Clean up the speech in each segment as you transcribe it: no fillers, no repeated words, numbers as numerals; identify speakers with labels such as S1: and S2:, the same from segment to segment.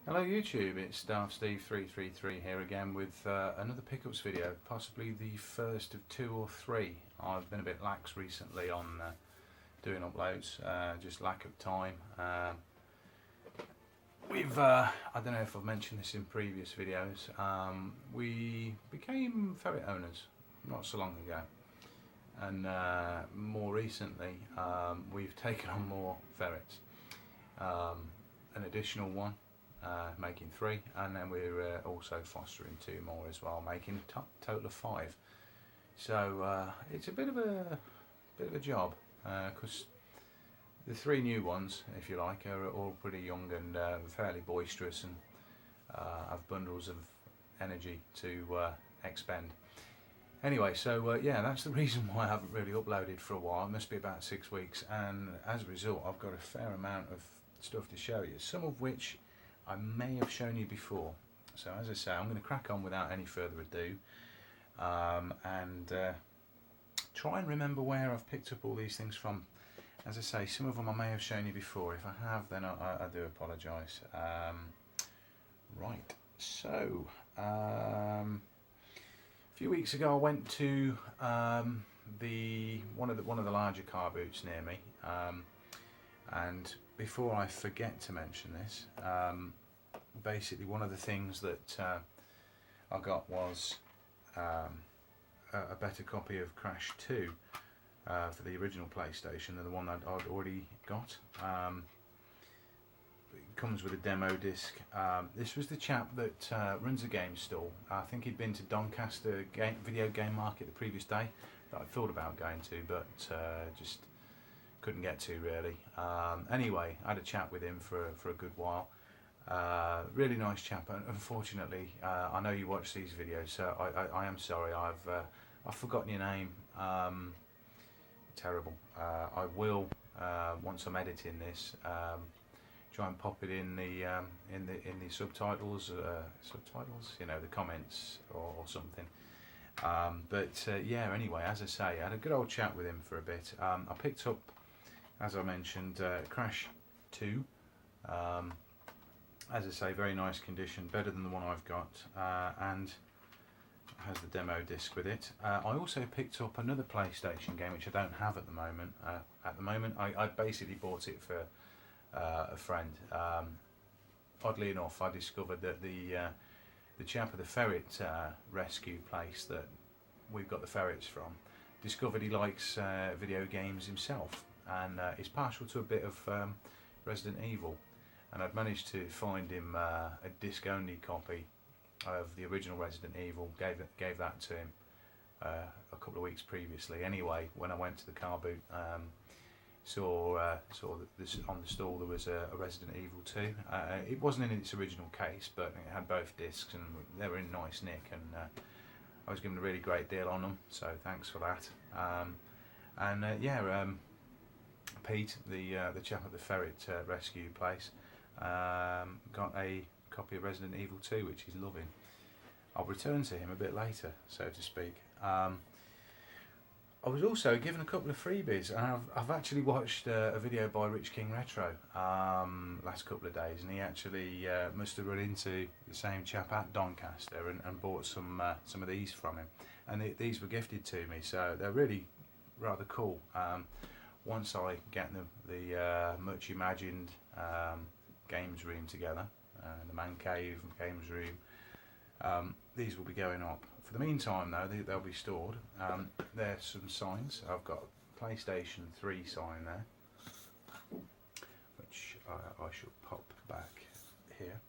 S1: Hello YouTube, it's Staff Steve 333 here again with another pickups video, possibly the first of two or three. I've been a bit lax recently on doing uploads, just lack of time. I don't know if I've mentioned this in previous videos, we became ferret owners not so long ago, and more recently we've taken on more ferrets, an additional one. Making 3, and then we're also fostering 2 more as well, making a total of 5. So it's a bit of a job, because the 3 new ones, if you like, are all pretty young and fairly boisterous, and have bundles of energy to expend. Anyway, so yeah, that's the reason why I haven't really uploaded for a while. It must be about 6 weeks, and as a result I've got a fair amount of stuff to show you, some of which I may have shown you before. So as I say, I'm going to crack on without any further ado, and try and remember where I've picked up all these things from. As I say, some of them I may have shown you before. If I have, then I do apologise. Right, so a few weeks ago I went to one of the larger car boots near me, and before I forget to mention this, basically one of the things that I got was a better copy of Crash 2 for the original PlayStation than the one that I'd already got. It comes with a demo disc. This was the chap that runs a game stall. I think he'd been to Doncaster video game market the previous day that I thought about going to, but just couldn't get to really. Anyway, I had a chat with him for a good while. Really nice chap, and unfortunately I know you watch these videos, so I am sorry, I've forgotten your name. Terrible. I will, once I'm editing this, try and pop it in the subtitles, you know, the comments or something. But yeah, anyway, as I say, I had a good old chat with him for a bit. I picked up, as I mentioned, Crash 2. As I say, very nice condition, better than the one I've got, and has the demo disc with it. I also picked up another PlayStation game which I don't have at the moment. I basically bought it for a friend. Oddly enough, I discovered that the chap at the ferret rescue place that we've got the ferrets from discovered he likes video games himself, and is partial to a bit of Resident Evil, and I'd managed to find him a disc-only copy of the original Resident Evil. Gave that to him a couple of weeks previously. Anyway, when I went to the car boot, saw that this on the stall there was a Resident Evil 2. It wasn't in its original case, but it had both discs and they were in nice nick, and I was given a really great deal on them, so thanks for that. Yeah, Pete, the chap at the ferret rescue place, got a copy of Resident Evil 2, which he's loving. I'll return to him a bit later, so to speak. I was also given a couple of freebies, and I've actually watched a video by Rich King Retro last couple of days, and he actually must have run into the same chap at Doncaster and bought some of these from him, and these were gifted to me, so they're really rather cool. Once I get the much imagined games room together, the man cave and games room, these will be going up. For the meantime though, they'll be stored. There's some signs. I've got PlayStation 3 sign there, which I shall pop back here.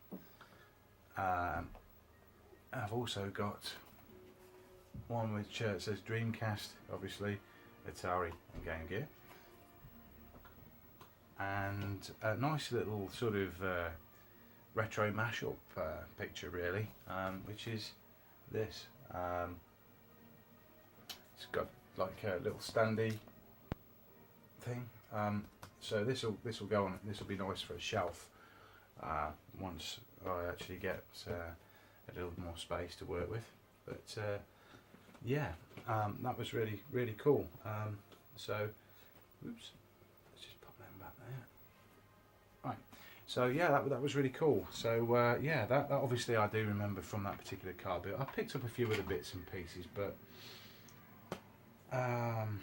S1: I've also got one which says Dreamcast, obviously, Atari and Game Gear, and a nice little sort of retro mashup picture really, which is this. It's got like a little standy thing, so this will go on. This will be nice for a shelf once I actually get a little more space to work with. But yeah, that was really cool. So, oops, let's just pop them back there. Right, So yeah, that was really cool. So yeah, that obviously I do remember from that particular card boot. I picked up a few other bits and pieces, but I'm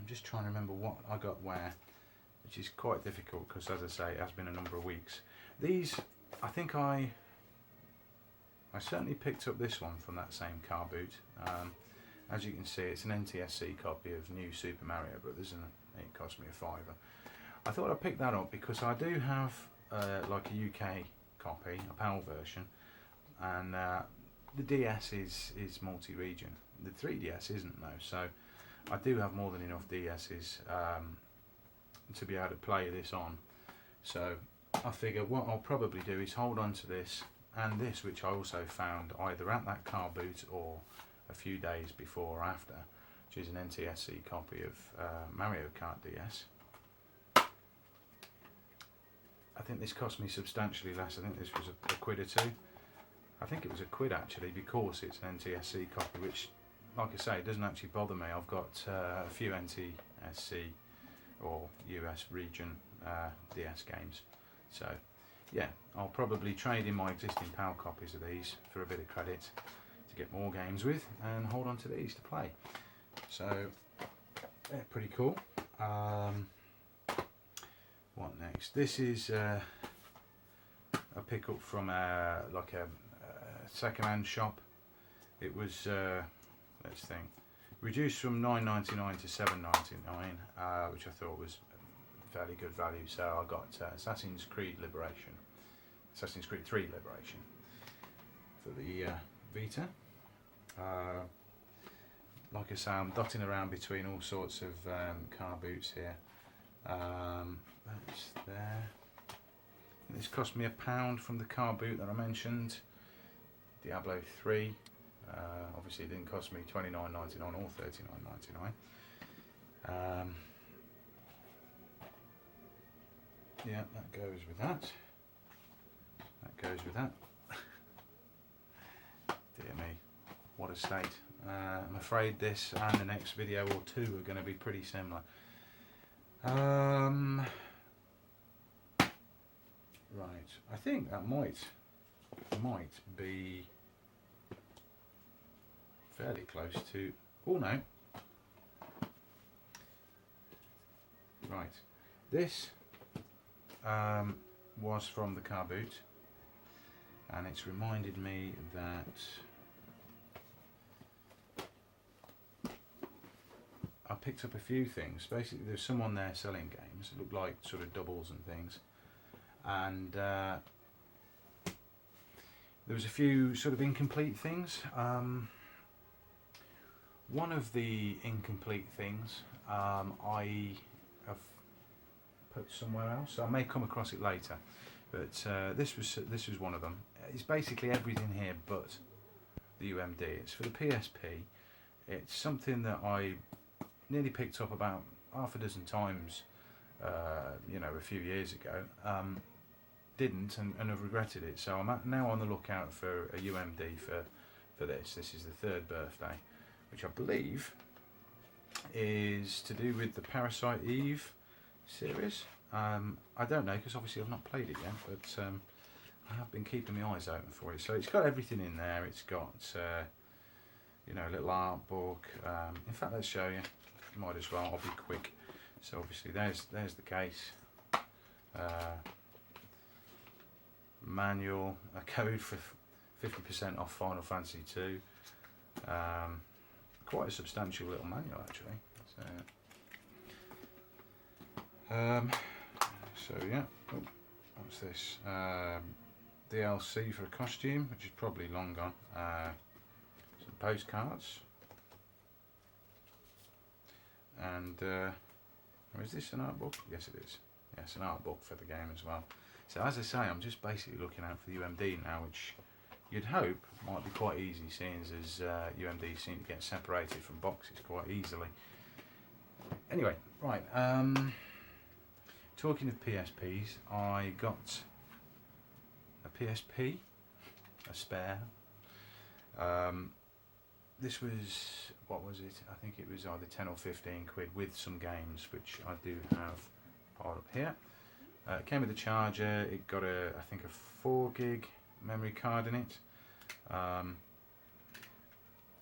S1: just trying to remember what I got where, which is quite difficult because, as I say, it has been a number of weeks. These, I think I certainly picked up this one from that same car boot. As you can see, it's an NTSC copy of New Super Mario Brothers, and it cost me a £5. I thought I'd pick that up because I do have like a UK copy, a PAL version, and the DS is multi-region. The 3DS isn't though, so I do have more than enough DSs to be able to play this on. So I figure what I'll probably do is hold on to this and this, which I also found either at that car boot or a few days before or after, which is an NTSC copy of Mario Kart DS. I think this cost me substantially less. I think this was a quid or two. I think it was a quid actually, because it's an NTSC copy, which, like I say, it doesn't actually bother me. I've got a few NTSC or US region DS games. So yeah, I'll probably trade in my existing PAL copies of these for a bit of credit to get more games with, and hold on to these to play. So they're pretty cool. What next? This is a pickup from like a second-hand shop. It was let's think, reduced from $9.99 to $7.99, which I thought was fairly good value. So I got Assassin's Creed 3 Liberation for the Vita. Like I say, I'm dotting around between all sorts of car boots here. That's there. And this cost me £1 from the car boot that I mentioned, Diablo 3. Obviously it didn't cost me $29.99 or $39.99. Yeah, that goes with that. That goes with that. Dear me, what a state. I'm afraid this and the next video or two are going to be pretty similar. Right, I think that might be fairly close to, oh no, right, this was from the car boot, and it's reminded me that I picked up a few things. Basically there's someone there selling games, it looked like sort of doubles and things, and there was a few sort of incomplete things. One of the incomplete things I have put somewhere else, so I may come across it later, but this was one of them. It's basically everything here but the UMD. It's for the PSP. It's something that I nearly picked up about half a dozen times, you know, a few years ago. Didn't, and have regretted it. So I'm now on the lookout for a UMD for this. This is the 3rd birthday, which I believe is to do with the Parasite Eve series. I don't know, because obviously I've not played it yet, but I have been keeping my eyes open for it. So it's got everything in there. It's got you know, a little art book. In fact, let's show you. Might as well. I'll be quick. So obviously there's the case. Manual, a code for 50% off Final Fantasy 2. Quite a substantial little manual actually. So yeah, oh, what's this? DLC for a costume, which is probably long gone. Some postcards, and is this an art book? Yes it is. Yes, an art book for the game as well. So as I say, I'm just basically looking out for the UMD now, which you'd hope might be quite easy, seeing as UMDs seem to get separated from boxes quite easily. Anyway, right, talking of PSPs, I got a PSP, a spare. This was, what was it? I think it was either 10 or 15 quid with some games, which I do have piled up here. It came with a charger. It got I think a 4 gig memory card in it.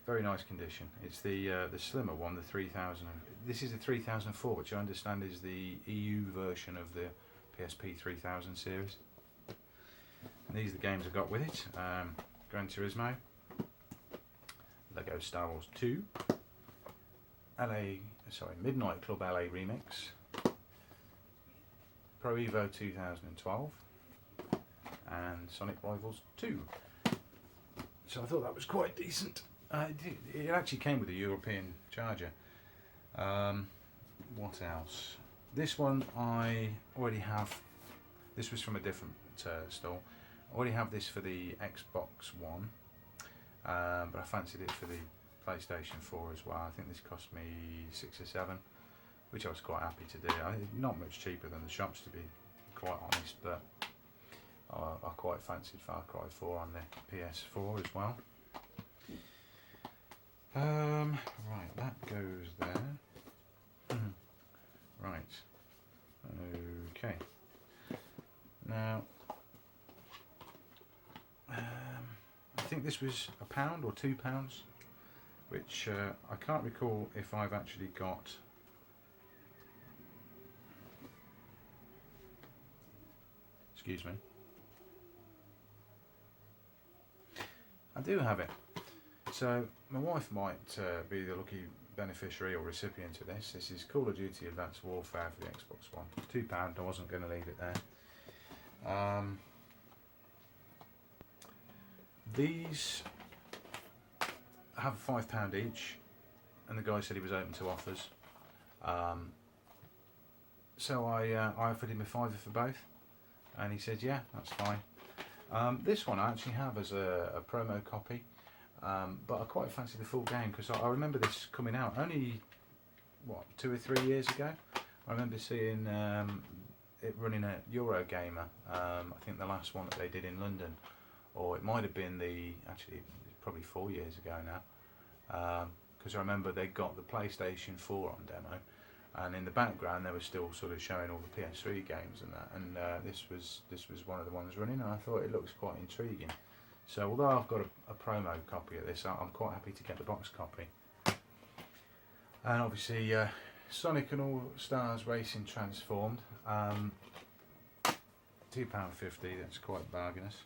S1: Very nice condition. It's the slimmer one, the 3000. This is the 3004, which I understand is the EU version of the PSP 3000 series. And these are the games I got with it. Gran Turismo, Lego Star Wars 2, Midnight Club LA Remix, Pro Evo 2012, and Sonic Rivals 2. So I thought that was quite decent. It actually came with a European charger. What else? This one I already have. This was from a different store. I already have this for the Xbox One, but I fancied it for the PlayStation 4 as well. I think this cost me 6 or 7, which I was quite happy to do. Not much cheaper than the shops, to be quite honest, but I quite fancied Far Cry 4 on the PS4 as well. Right, that goes there. Right. Okay. Now, I think this was £1 or £2, which I can't recall if I've actually got. Excuse me. I do have it. So my wife might be the lucky beneficiary or recipient of this. This is Call of Duty Advanced Warfare for the Xbox One. £2. I wasn't going to leave it there. These have £5 each, and the guy said he was open to offers. So I offered him a £5 for both, and he said, "Yeah, that's fine." This one I actually have as a promo copy. But I quite fancy the full game, because I remember this coming out only, what, 2 or 3 years ago. I remember seeing it running at Eurogamer. I think the last one that they did in London, or it might have been actually probably 4 years ago now, because I remember they got the PlayStation 4 on demo, and in the background they were still sort of showing all the PS3 games and that, and this was one of the ones running, and I thought it looks quite intriguing. So although I've got a promo copy of this, I'm quite happy to get the box copy. And obviously Sonic and All Stars Racing Transformed, £2.50, that's quite bargainous.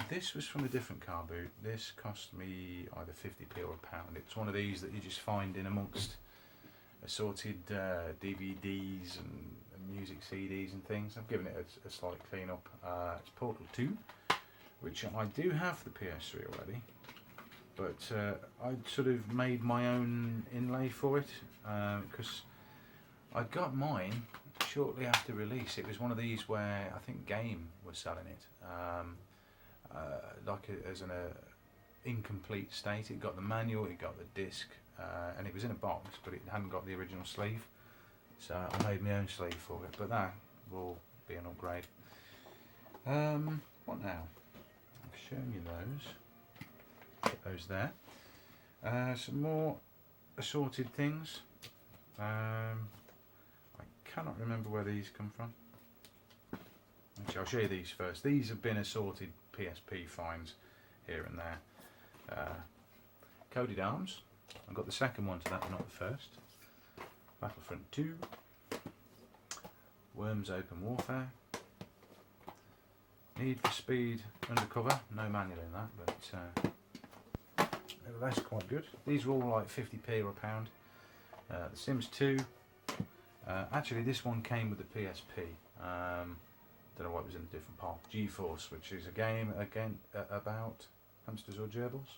S1: This was from a different car boot. This cost me either 50p or £1. It's one of these that you just find in amongst assorted DVDs and music CDs and things. I've given it a slight clean up. It's Portal 2. Which I do have the PS3 already, but I sort of made my own inlay for it, because I got mine shortly after release. It was one of these where I think Game was selling it, as an incomplete state. It got the manual, it got the disc, and it was in a box, but it hadn't got the original sleeve. So I made my own sleeve for it, but that will be an upgrade. What now? Showing you those. Put those there. Some more assorted things. I cannot remember where these come from. Actually, I'll show you these first. These have been assorted PSP finds here and there. Coded Arms. I've got the second one to that, not the first. Battlefront 2. Worms Open Warfare. Need for Speed Undercover, no manual in that, but nevertheless quite good. These are all like 50p or £1. The Sims 2, actually this one came with the PSP, don't know why it was in a different part. G-Force, which is a game again about hamsters or gerbils,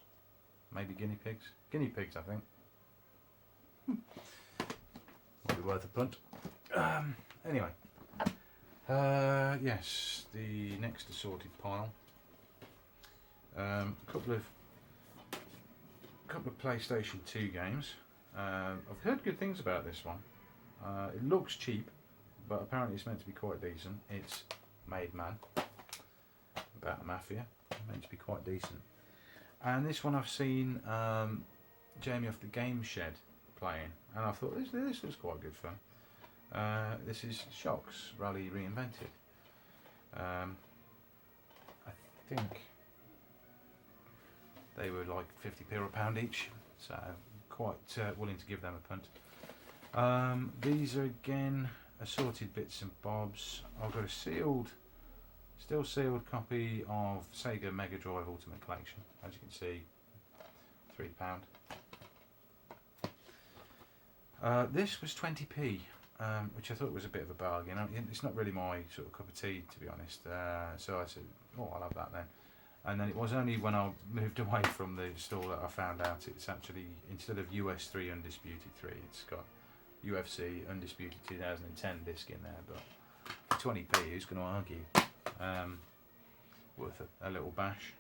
S1: maybe guinea pigs. Guinea pigs, I think. Might be worth a punt. Anyway. Yes, the next assorted pile. Couple of PlayStation 2 games. I've heard good things about this one. It looks cheap, but apparently it's meant to be quite decent. It's Made Man, about a mafia. Meant to be quite decent. And this one I've seen Jamie off the Game Shed playing, and I thought this was quite good fun. This is Shocks Rally Reinvented. I think they were like 50p or a pound each, so quite willing to give them a punt. These are again assorted bits and bobs. I've got a still sealed copy of Sega Mega Drive Ultimate Collection, as you can see, £3. This was 20p, which I thought was a bit of a bargain. It's not really my sort of cup of tea, to be honest. So I said, oh, I'll have that then. And then it was only when I moved away from the store that I found out it's actually, instead of US 3 Undisputed 3, it's got UFC Undisputed 2010 disc in there. But for 20p, who's going to argue? Worth a little bash.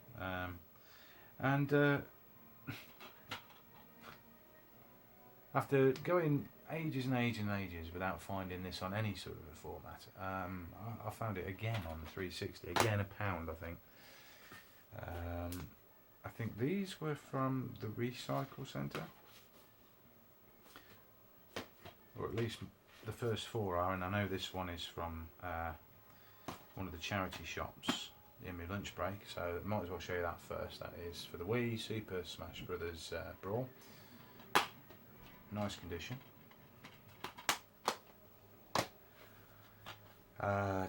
S1: After going ages and ages and ages without finding this on any sort of a format, I found it again on the 360, again £1 I think. I think these were from the Recycle Centre, or at least the first 4 are, and I know this one is from one of the charity shops in my lunch break, so I might as well show you that first. That is for the Wii Super Smash Brothers Brawl. Nice condition.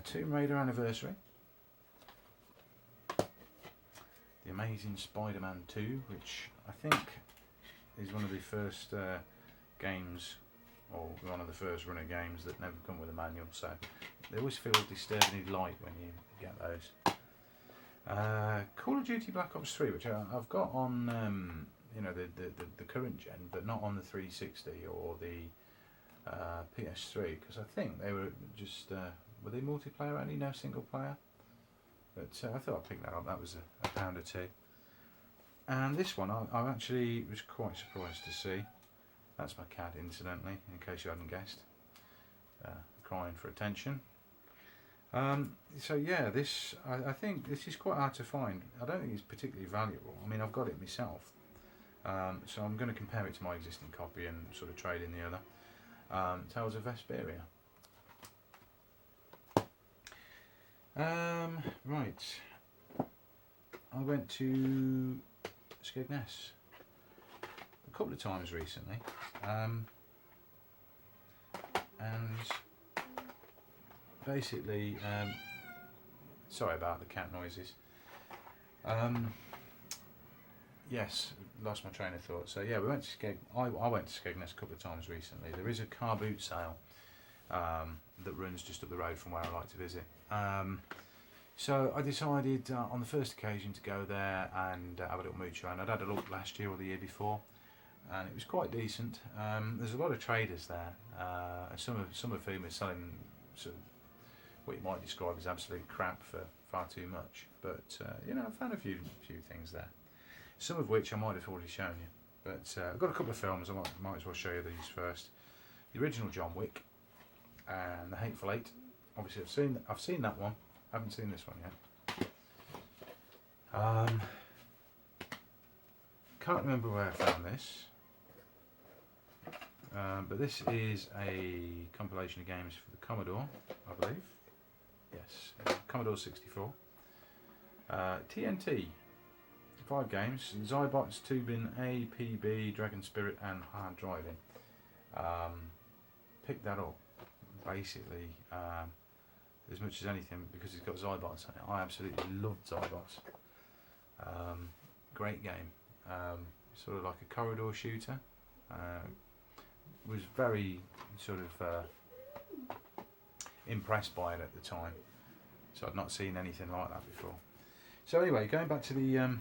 S1: Tomb Raider Anniversary. The Amazing Spider-Man 2, which I think is one of the first games, or one of the first runner games that never come with a manual, so they always feel disturbingly light when you get those. Call of Duty Black Ops 3, which I've got on you know, the current gen, but not on the 360 or the PS3, because I think they were just were they multiplayer only, no single player? But I thought I'd pick that up. That was a £1 or £2. And this one I actually was quite surprised to see. That's my cat, incidentally, in case you hadn't guessed. Crying for attention. So yeah, this I think this is quite hard to find. I don't think it's particularly valuable. I mean, I've got it myself, so I'm going to compare it to my existing copy and sort of trade in the other. Tales of Vesperia. Right, I went to Skegness a couple of times recently, and basically, sorry about the cat noises. Yes, lost my train of thought. So yeah, we went to I went to Skegness a couple of times recently. There is a car boot sale that runs just up the road from where I like to visit. So I decided on the first occasion to go there and have a little mooch around. I'd had a look last year or the year before, and it was quite decent. There's a lot of traders there, some of whom are selling sort of what you might describe as absolute crap for far too much. But you know, I found a few things there, some of which I might have already shown you. But I've got a couple of films. I might as well show you these first. The original John Wick and The Hateful Eight. Obviously, I've seen that one. I haven't seen this one yet. Can't remember where I found this, but this is a compilation of games for the Commodore, I believe. Yes, Commodore 64. TNT. 5 games: Zybots, Tubin, A, PB, Dragon Spirit, and Hard Driving. Picked that up basically as much as anything because it's got Zybots on it. I absolutely loved Zybots. Great game. Sort of like a corridor shooter. Was very sort of impressed by it at the time. So I'd not seen anything like that before. So anyway, going back to the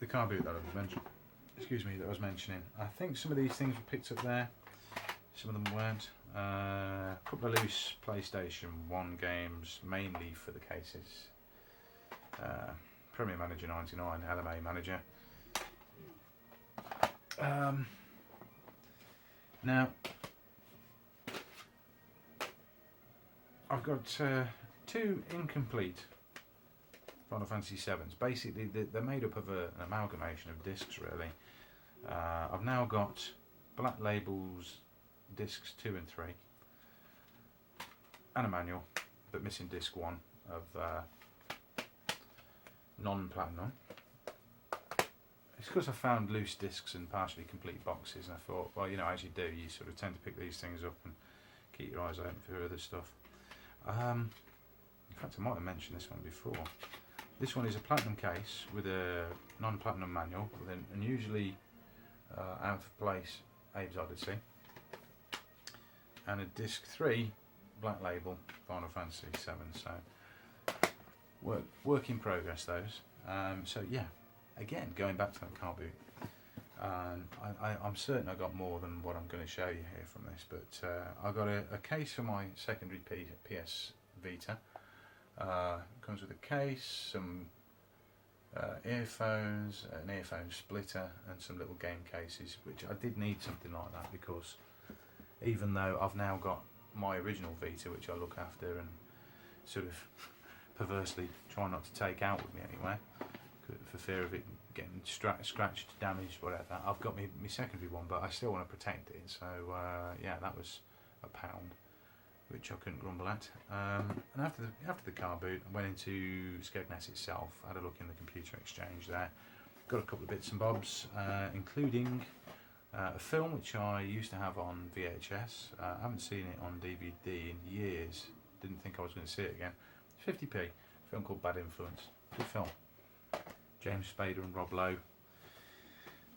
S1: car boot that I was mentioning. I think some of these things were picked up there. Some of them weren't. A couple of loose PlayStation 1 games, mainly for the cases. Premier Manager 99, LMA Manager. Now, I've got 2 incomplete Final Fantasy 7s. Basically, they're made up of an amalgamation of discs, really. I've now got Black Label's discs 2 and 3. and a manual, but missing disc 1 of non-platinum. It's because I found loose discs and partially complete boxes, and I thought, well, you know, as you do, you sort of tend to pick these things up and keep your eyes open for other stuff. In fact, I might have mentioned this one before. This one is a platinum case with a non-platinum manual with an unusually out of place Abe's Odyssey, and a disc 3 black label Final Fantasy 7. So work in progress those. So yeah, again going back to that car boot, I'm certain I got more than what I'm going to show you here from this, but I got a case for my secondary PS Vita. Comes with a case, some earphones, an earphone splitter, and some little game cases, which I did need something like that, because even though I've now got my original Vita, which I look after and sort of perversely try not to take out with me anyway, for fear of it getting scratched, damaged, whatever. I've got my secondary one, but I still want to protect it. So yeah, that was £1, which I couldn't grumble at. And after the car boot, I went into Skegness itself, had a look in the computer exchange there, got a couple of bits and bobs, including a film which I used to have on VHS. I haven't seen it on DVD in years. Didn't think I was going to see it again. 50p. A film called Bad Influence. Good film. James Spader and Rob Lowe.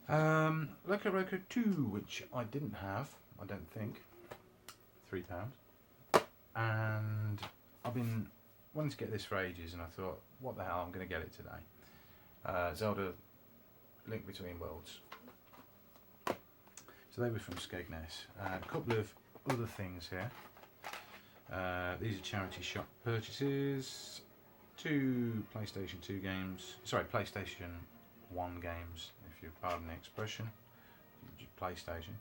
S1: Loco Roco 2, which I didn't have, I don't think. £3. And I've been wanting to get this for ages, and I thought, what the hell, I'm going to get it today. Zelda Link Between Worlds. So they were from Skegness. A couple of other things here. These are charity shop purchases. 2 PlayStation 2 games, sorry, PlayStation 1 games, if you pardon the expression, PlayStation.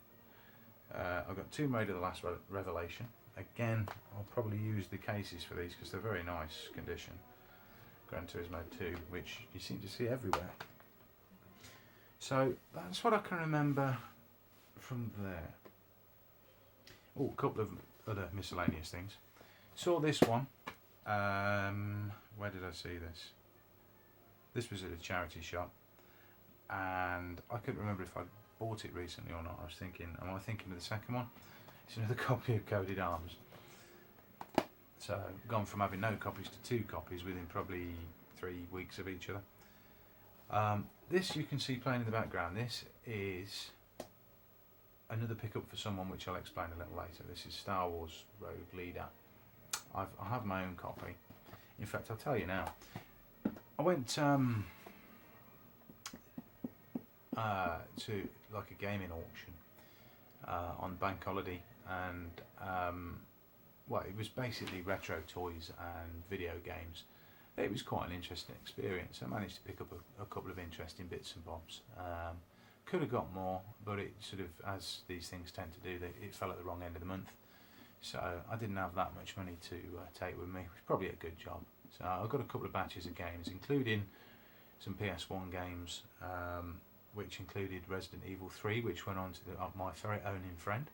S1: I've got Tomb Raider: The Last Revelation. Again, I'll probably use the cases for these because they're very nice condition. Gran Turismo 2, which you seem to see everywhere. So that's what I can remember from there. Oh, a couple of other miscellaneous things. Saw this one. Where did I see this? This was at a charity shop, and I couldn't remember if I bought it recently or not. I was thinking, am I thinking of the second one? It's another copy of Coded Arms. So gone from having no copies to 2 copies within probably 3 weeks of each other. This you can see playing in the background. This is another pickup for someone, which I'll explain a little later. This is Star Wars Rogue Leader. I have my own copy. In fact, I'll tell you now. I went to like a gaming auction on Bank Holiday, and well, it was basically retro toys and video games. It was quite an interesting experience. I managed to pick up a couple of interesting bits and bobs. Could have got more, but it sort of, as these things tend to do, it fell at the wrong end of the month. So I didn't have that much money to take with me, which is probably a good job. So I've got a couple of batches of games, including some PS1 games, which included Resident Evil 3, which went on to my very own friend.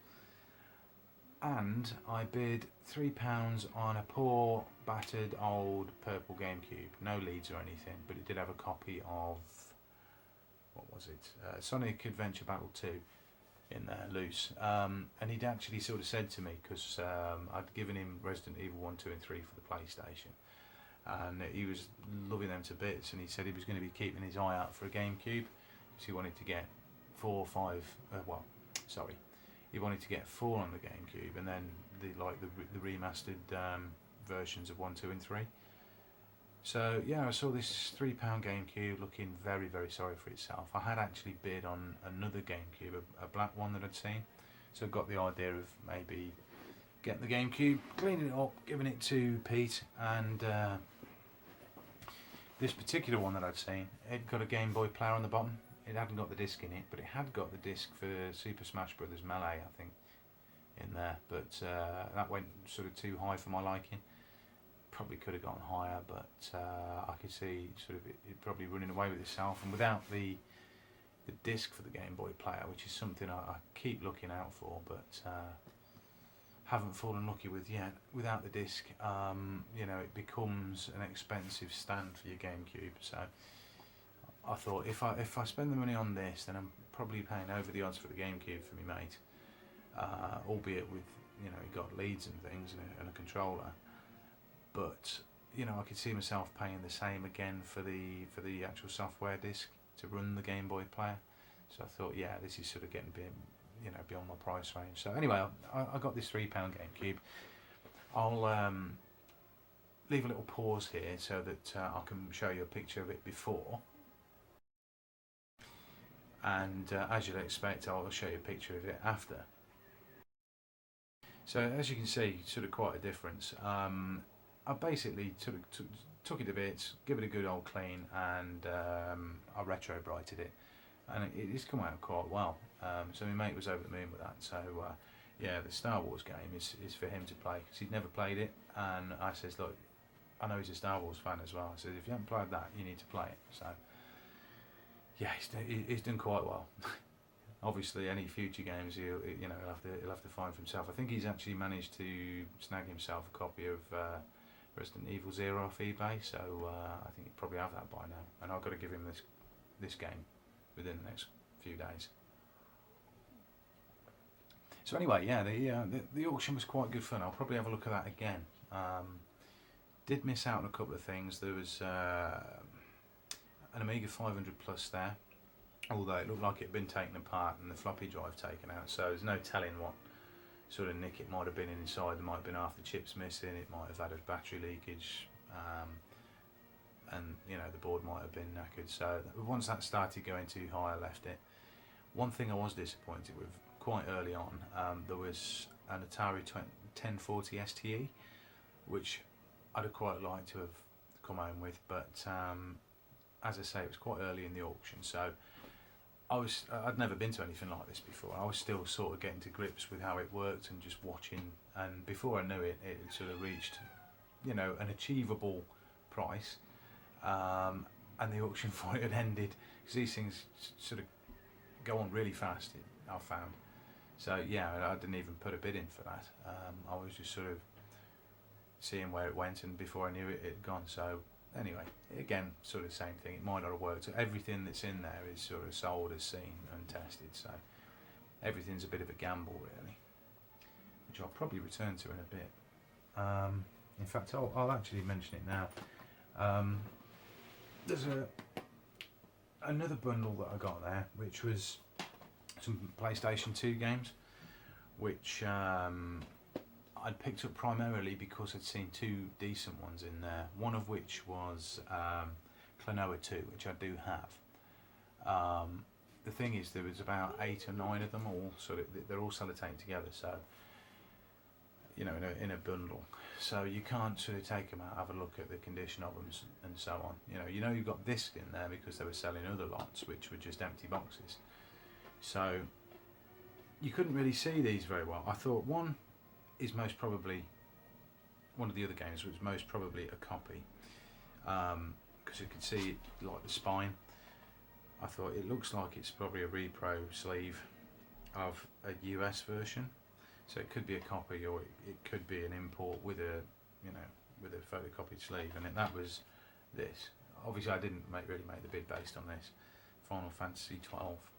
S1: And I bid £3 on a poor, battered, old purple GameCube. No leads or anything, but it did have a copy of, what was it? Sonic Adventure Battle 2 in there, loose. And he'd actually sort of said to me, because I'd given him Resident Evil 1, 2 and 3 for the PlayStation, and he was loving them to bits, and he said he was going to be keeping his eye out for a GameCube, because he wanted to get 4 or 5, he wanted to get 4 on the GameCube, and then the remastered versions of 1, 2 and 3. So yeah, I saw this £3 GameCube looking very, very sorry for itself. I had actually bid on another GameCube, a black one that I'd seen, so I got the idea of maybe getting the GameCube, cleaning it up, giving it to Pete, and this particular one that I'd seen, it got a Game Boy player on the bottom. It hadn't got the disc in it, but it had got the disc for Super Smash Bros. Melee, I think, in there, but that went sort of too high for my liking. Probably could have gone higher, but I could see sort of it probably running away with itself, and without the disc for the Game Boy player, which is something I keep looking out for, but haven't fallen lucky with yet. Without the disc, you know, it becomes an expensive stand for your GameCube. So I thought if I spend the money on this, then I'm probably paying over the odds for the GameCube for me mate. Albeit with, you know, it got leads and things and a controller. But you know, I could see myself paying the same again for the actual software disc to run the Game Boy player. So I thought, yeah, this is sort of getting a bit, you know, beyond my price range. So anyway, I got this £3 GameCube. I'll leave a little pause here so that I can show you a picture of it before. And as you'd expect, I'll show you a picture of it after. So as you can see, sort of quite a difference. I basically sort of took it to bits, give it a good old clean, and I retro brighted it, and it's come out quite well. So my mate was over the moon with that. So yeah, the Star Wars game is for him to play because he'd never played it, and I says, look, I know he's a Star Wars fan as well. I said, if you haven't played that, you need to play it. So yeah, he's done quite well. Obviously, any future games he'll have to find for himself. I think he's actually managed to snag himself a copy of Resident Evil 0 off eBay, so I think he'd probably have that by now. And I've got to give him this game within the next few days. So anyway, yeah, the auction was quite good fun. I'll probably have a look at that again. Did miss out on a couple of things. There was an Amiga 500 Plus there, although it looked like it had been taken apart and the floppy drive taken out, so there's no telling what sort of nick it might have been inside. There might have been half the chips missing, it might have had a battery leakage, and you know, the board might have been knackered. So once that started going too high, I left it. One thing I was disappointed with, quite early on, there was an Atari 1040 STE, which I'd have quite liked to have come home with, but as I say, it was quite early in the auction, so I'd never been to anything like this before. I was still sort of getting to grips with how it worked and just watching, and before I knew it, it had sort of reached, you know, an achievable price, and the auction for it had ended, because these things sort of go on really fast, I found. So yeah, I didn't even put a bid in for that. I was just sort of seeing where it went, and before I knew it, it had gone. So anyway, again, sort of same thing. It might not have worked. So everything that's in there is sort of sold as seen and tested. So everything's a bit of a gamble, really, which I'll probably return to in a bit. In fact, I'll actually mention it now. There's another bundle that I got there, which was some PlayStation 2 games, which I'd picked up primarily because I'd seen two decent ones in there, one of which was Klonoa 2, which I do have. The thing is, there was about 8 or 9 of them, all sort of, they're all sellotaped together, so you know, in a bundle, so you can't sort of take them out, have a look at the condition of them and so on. You know you've got discs in there because they were selling other lots which were just empty boxes, so you couldn't really see these very well. I thought one is most probably, one of the other games was most probably a copy, because you could see it, like the spine. I thought it looks like it's probably a repro sleeve of a US version, so it could be a copy, or it could be an import with a, you know, with a photocopied sleeve, and that was this. Obviously I didn't really make the bid based on this. Final Fantasy 12.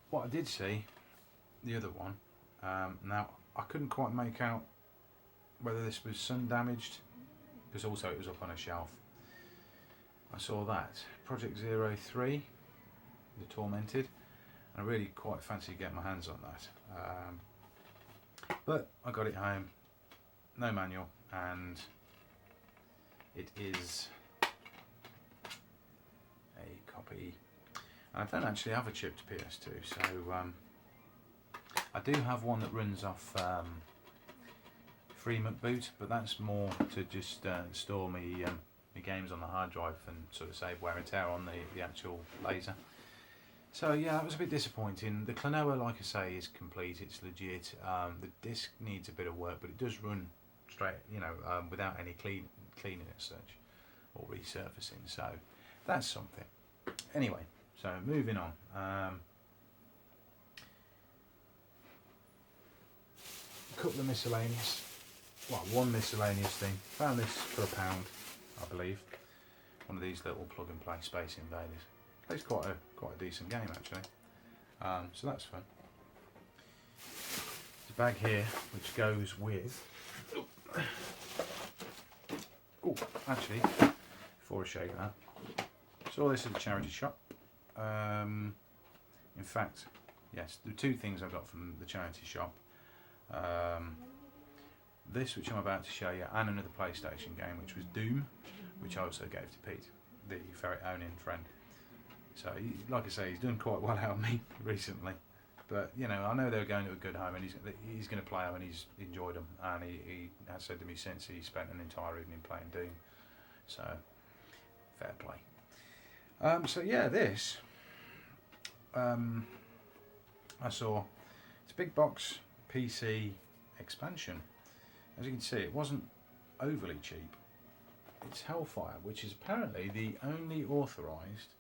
S1: What I did see, the other one, now I couldn't quite make out whether this was sun damaged, because also it was up on a shelf. I saw that Project 03, The Tormented, and I really quite fancy getting my hands on that, but I got it home, no manual, and it is a copy. I don't actually have a chipped PS2, so I do have one that runs off FreeMuck boot, but that's more to just store me games on the hard drive and sort of save wear and tear on the actual laser. So yeah, that was a bit disappointing. The Klonoa, like I say, is complete, it's legit. The disc needs a bit of work, but it does run straight, you know, without any cleaning as such, or resurfacing, so that's something. Anyway, so moving on. a couple of miscellaneous, well, one miscellaneous thing. Found this for £1, I believe. One of these little plug and play Space Invaders. It's quite a decent game actually. So that's fun. There's a bag here which goes with. Oh, actually, before I show you that, saw this at a charity shop. In fact, yes, the two things I got from the charity shop. This, which I'm about to show you, and another PlayStation game, which was Doom, which I also gave to Pete, the ferret owning friend. So, like I say, he's done quite well out of me recently. But you know, I know they're going to a good home, and he's going to play them, and he's enjoyed them. And he has said to me since he spent an entire evening playing Doom. So, fair play. So yeah, this I saw. It's a big box PC expansion. As you can see, it wasn't overly cheap. It's Hellfire, which is apparently the only authorised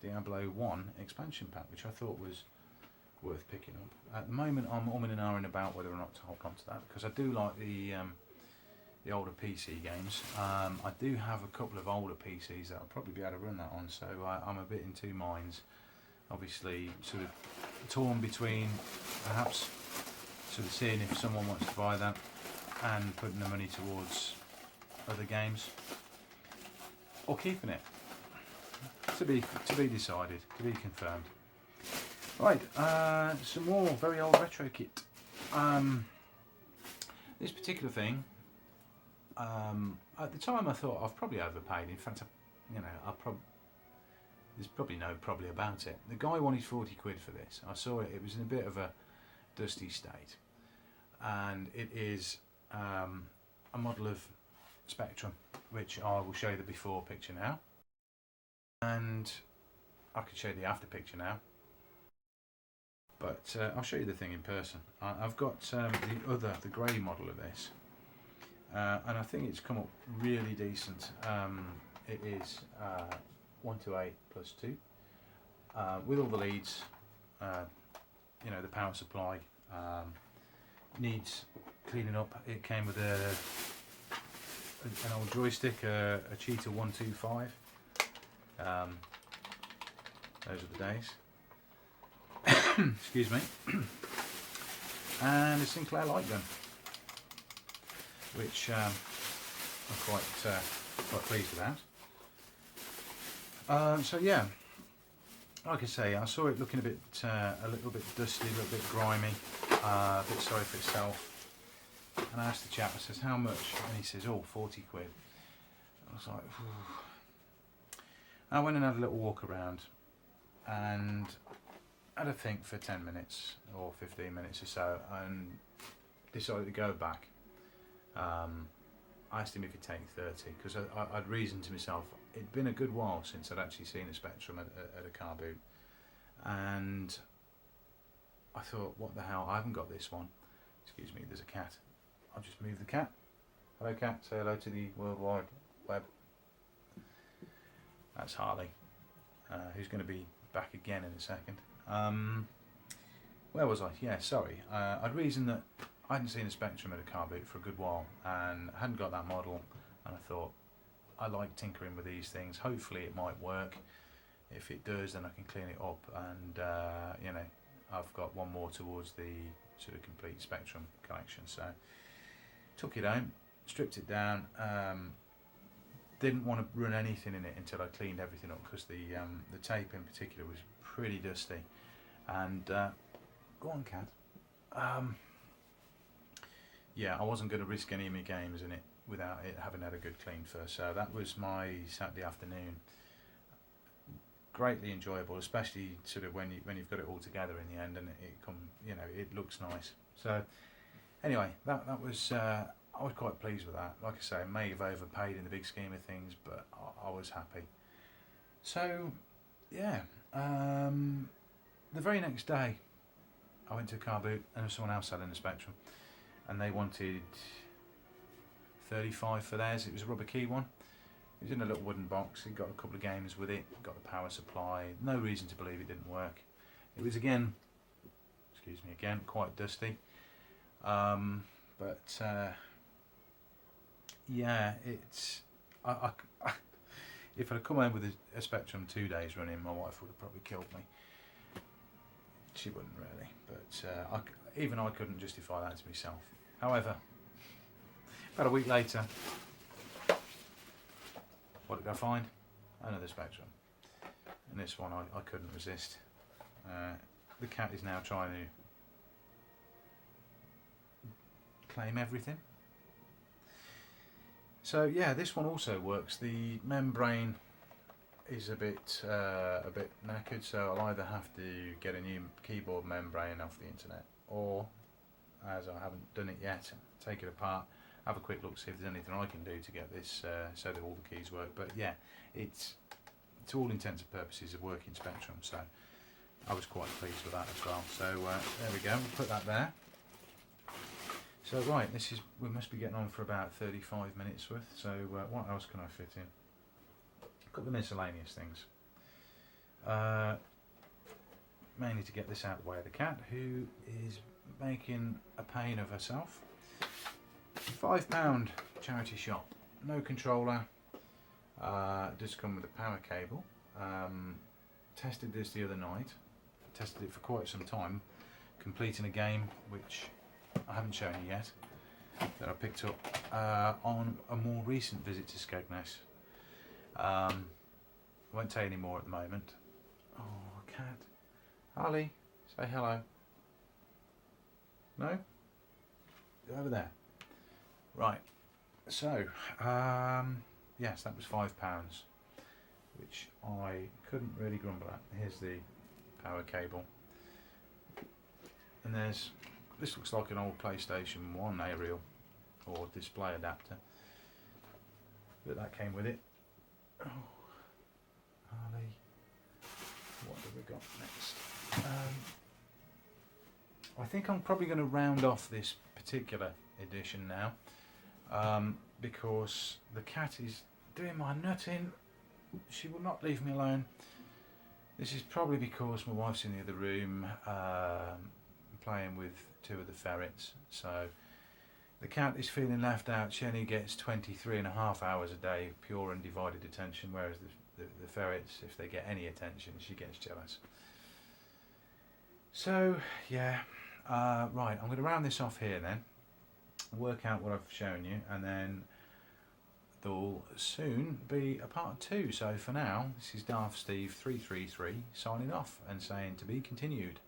S1: Diablo 1 expansion pack, which I thought was worth picking up. At the moment, I'm umming and ahhing about whether or not to hold on to that, because I do like the older PC games. I do have a couple of older PCs that I'll probably be able to run that on, so I'm a bit in two minds. Obviously, sort of torn between perhaps sort of seeing if someone wants to buy that and putting the money towards other games, or keeping it. To be decided, to be confirmed. Right, some more very old retro kit. This particular thing, at the time I thought I've probably overpaid. In fact, there's probably no probably about it. The guy wanted 40 quid for this. I saw it. It was in a bit of a dusty state, and it is a model of Spectrum, which I will show you the before picture now, and I could show you the after picture now, but I'll show you the thing in person. I've got the grey model of this, and I think it's come up really decent. It is 128 plus 2 with all the leads. You know, the power supply needs cleaning up. It came with an old joystick, a Cheetah 125. Those are the days. Excuse me. And a Sinclair light gun, which I'm quite pleased with that. So yeah, like I say, I saw it looking a little bit dusty, a little bit grimy, a bit sorry for itself. And I asked the chap, I says, how much? And he says, oh, 40 quid. I was like, phew. I went and had a little walk around and had a think for 10 minutes or 15 minutes or so, and decided to go back. I asked him if he'd take 30, because I'd reasoned to myself, it'd been a good while since I'd actually seen a Spectrum at a car boot, and I thought, what the hell, I haven't got this one. Excuse me, there's a cat. I'll just move the cat. Hello cat, say hello to the World Wide Web. That's Harley, who's going to be back again in a second. Where was I? Yeah, sorry. I'd reasoned that I hadn't seen a Spectrum at a car boot for a good while, and I hadn't got that model, and I thought, I like tinkering with these things. Hopefully it might work. If it does, then I can clean it up, and you know, I've got one more towards the sort of complete Spectrum collection. So took it home, stripped it down. Didn't want to run anything in it until I cleaned everything up, because the tape in particular was pretty dusty. And go on, cat. Yeah, I wasn't going to risk any of my games in it without it having had a good clean first. So that was my Saturday afternoon. Greatly enjoyable, especially sort of when you've got it all together in the end, and it looks nice. So anyway, that was I was quite pleased with that. Like I say, I may have overpaid in the big scheme of things, but I was happy. So yeah, the very next day I went to a car boot, and there was someone else selling the Spectrum, and they wanted 35 for theirs. It was a rubber key one. It was in a little wooden box. It got a couple of games with it, got the power supply. No reason to believe it didn't work. It was again, quite dusty. But yeah, it's if I'd come home with a Spectrum 2 days running, my wife would have probably killed me. She wouldn't really, but even I couldn't justify that to myself. However, about a week later, what did I find? Another Spectrum. And this one I couldn't resist. The cat is now trying to claim everything. So yeah, this one also works. The membrane is a bit knackered, so I'll either have to get a new keyboard membrane off the internet, or, as I haven't done it yet, take it apart, have a quick look, see if there's anything I can do to get this so that all the keys work. But yeah, it's to all intents and purposes a working Spectrum, so I was quite pleased with that as well. So there we go, we'll put that there. So right, we must be getting on for about 35 minutes worth, so what else can I fit in? A couple of miscellaneous things. Mainly to get this out of the way of the cat, who is making a pain of herself. £5 charity shop, no controller, does come with a power cable. Tested this the other night, tested it for quite some time, completing a game which I haven't shown you yet, that I picked up on a more recent visit to Skegness. I won't tell you any more at the moment. Oh, cat. Harley, say hello. No? Over there. Right, so, yes, that was £5, which I couldn't really grumble at. Here's the power cable. And this looks like an old PlayStation 1 aerial or display adapter, but that came with it. Oh, Harley, what have we got next? I think I'm probably going to round off this particular edition now, because the cat is doing my nutting. She will not leave me alone. This is probably because my wife's in the other room playing with two of the ferrets, so the cat is feeling left out. She only gets 23.5 hours a day pure undivided attention, whereas the ferrets, if they get any attention, she gets jealous. So yeah, right, I'm going to round this off here then, work out what I've shown you, and then there'll soon be a part 2. So for now, this is Darth Steve 333 signing off and saying to be continued.